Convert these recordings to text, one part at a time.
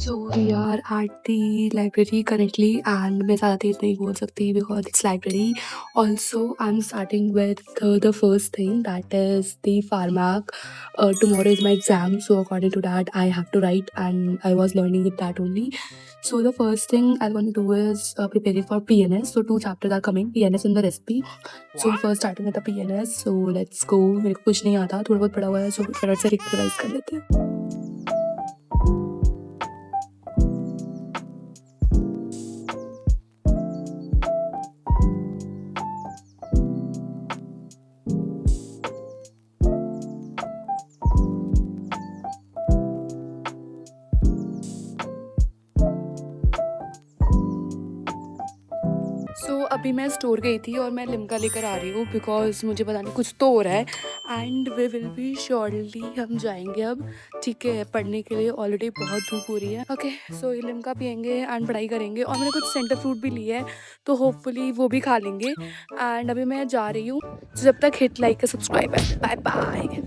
So we are at the library currently and मैं ज़्यादा तेज़ नहीं बोल सकती because it's library. Also I'm starting with the first thing, that is the Pharmac. Tomorrow is my exam, so according to that I have to write and I was learning with that only. So the first thing I want to do is preparing for PNS. So 2 chapters are coming, PNS and the recipe. So first starting with the PNS. So let's go. मेरे को कुछ नहीं आता, थोड़ा बहुत पढ़ा हुआ है, so फटाफट से रिवाइज कर लेते हैं. सो अभी मैं स्टोर गई थी और मैं लिम्का लेकर आ रही हूँ बिकॉज मुझे पता नहीं कुछ तो हो रहा है and we will be surely हम जाएंगे अब, ठीक है, पढ़ने के लिए. ऑलरेडी बहुत धूप हो रही है. ओके सो ये लिम्का पियेंगे एंड पढ़ाई करेंगे. और मैंने कुछ सेंटर फ्रूट भी लिया है तो होपफुली वो भी खा लेंगे. एंड अभी मैं जा रही हूँ. जब तक हिट लाइक का सब्सक्राइब है. Bye bye.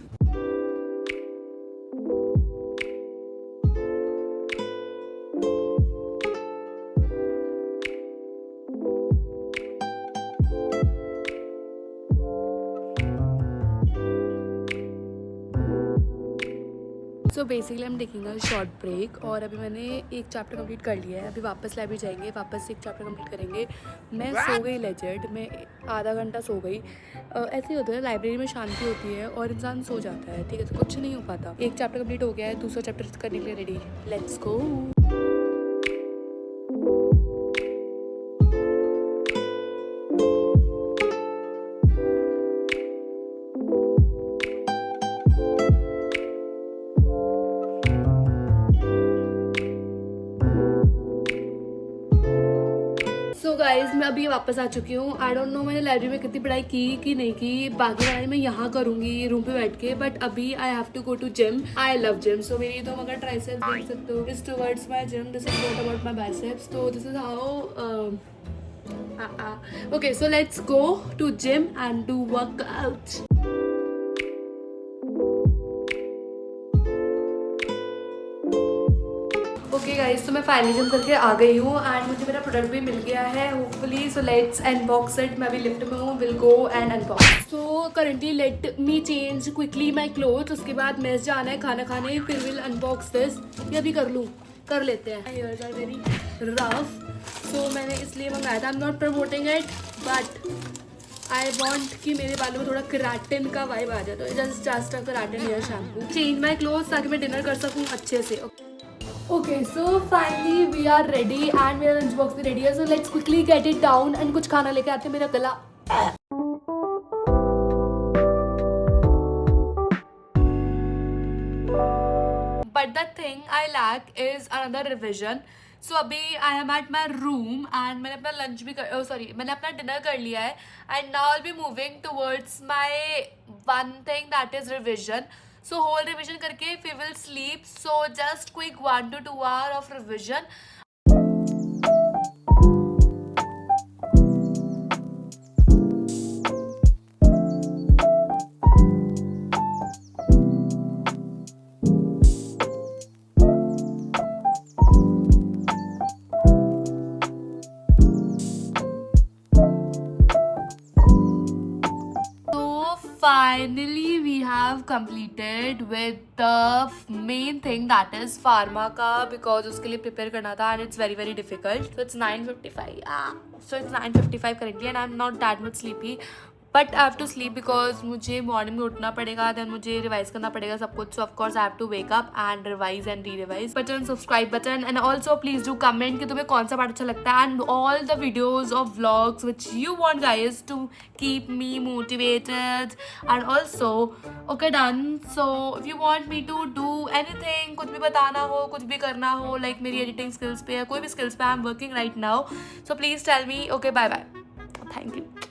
सो बेसिकली हम टेकिंग अ शॉर्ट ब्रेक और अभी मैंने एक चैप्टर कंप्लीट कर लिया है. अभी वापस लाइब्रेरी जाएंगे, वापस एक चैप्टर कंप्लीट करेंगे. मैं सो गई लेजेंड, मैं आधा घंटा सो गई. ऐसे ही होता है, लाइब्रेरी में शांति होती है और इंसान सो जाता है, ठीक है, तो कुछ नहीं हो पाता. एक चैप्टर कंप्लीट हो गया है, दूसरा चैप्टर करने के लिए ready. Let's go. So guys मैं अभी वापस आ चुकी हूँ. आई डोंट नो मैंने लाइब्रेरी में कितनी पढ़ाई की कि नहीं की. बाकी पढ़ाई मैं यहाँ करूँगी रूम पे बैठ के. बट अभी I have to go to gym. I love gym. So मेरी तो मगर ट्राइसेप्स देख सकते हो. This towards my gym, this is not about my biceps. तो this is how. Okay so let's go to gym and do workout. Okay guys तो मैं finally gym करके आ गई हूँ एंड मुझे मेरा प्रोडक्ट भी मिल गया है hopefully. So let's unbox it. मैं अभी लिफ्ट में हूँ, will go and unbox. So currently let me change quickly my cloth. उसके बाद मेस जाना है खाना खाने, फिर विल अनबॉक्स दिस. ये अभी कर लूँ, कर लेते हैं. हेयर्स आर वेरी रफ सो मैंने इसलिए मंगाया था. I am not promoting it but I want कि मेरे बालों में थोड़ा केराटिन का वाइब आ जाए. तो just a keratin hair shampoo. Change my cloth ताकि मैं डिनर कर सकूँ अच्छे से. Okay so finally we are ready and मेरा लंच बॉक्स भी रेडी है. So let's quickly get it down and कुछ खाना लेके आते हैं. मेरा गला but the thing I lack is another revision. So अभी I am at my room and मैंने अपना लंच भी मैंने अपना डिनर कर लिया है. And now I will be moving towards my one thing that is revision. So whole revision करके we will sleep. So just quick 1 to 2 hour of revision. Finally we have completed with the main thing, that is pharma का, because उसके लिए prepare करना था and it's very difficult. So it's 9:55. So it's 9:55 currently and I'm not that much sleepy. But I have to sleep because मुझे morning में उठना पड़ेगा, then मुझे रिवाइज करना पड़ेगा सब कुछ. So of course I have to wake up and revise and re revise. Button subscribe button and also please do comment कि तुम्हें कौन सा पार्ट अच्छा लगता है and all the videos of vlogs which you want guys to keep me motivated. And also okay done. So if you want me to do anything, कुछ भी बताना हो, कुछ भी करना हो, लाइक मेरी एडिटिंग स्किल्स पे या कोई भी स्किल्स पे I am working right now. So please tell me. Okay bye bye. Thank you.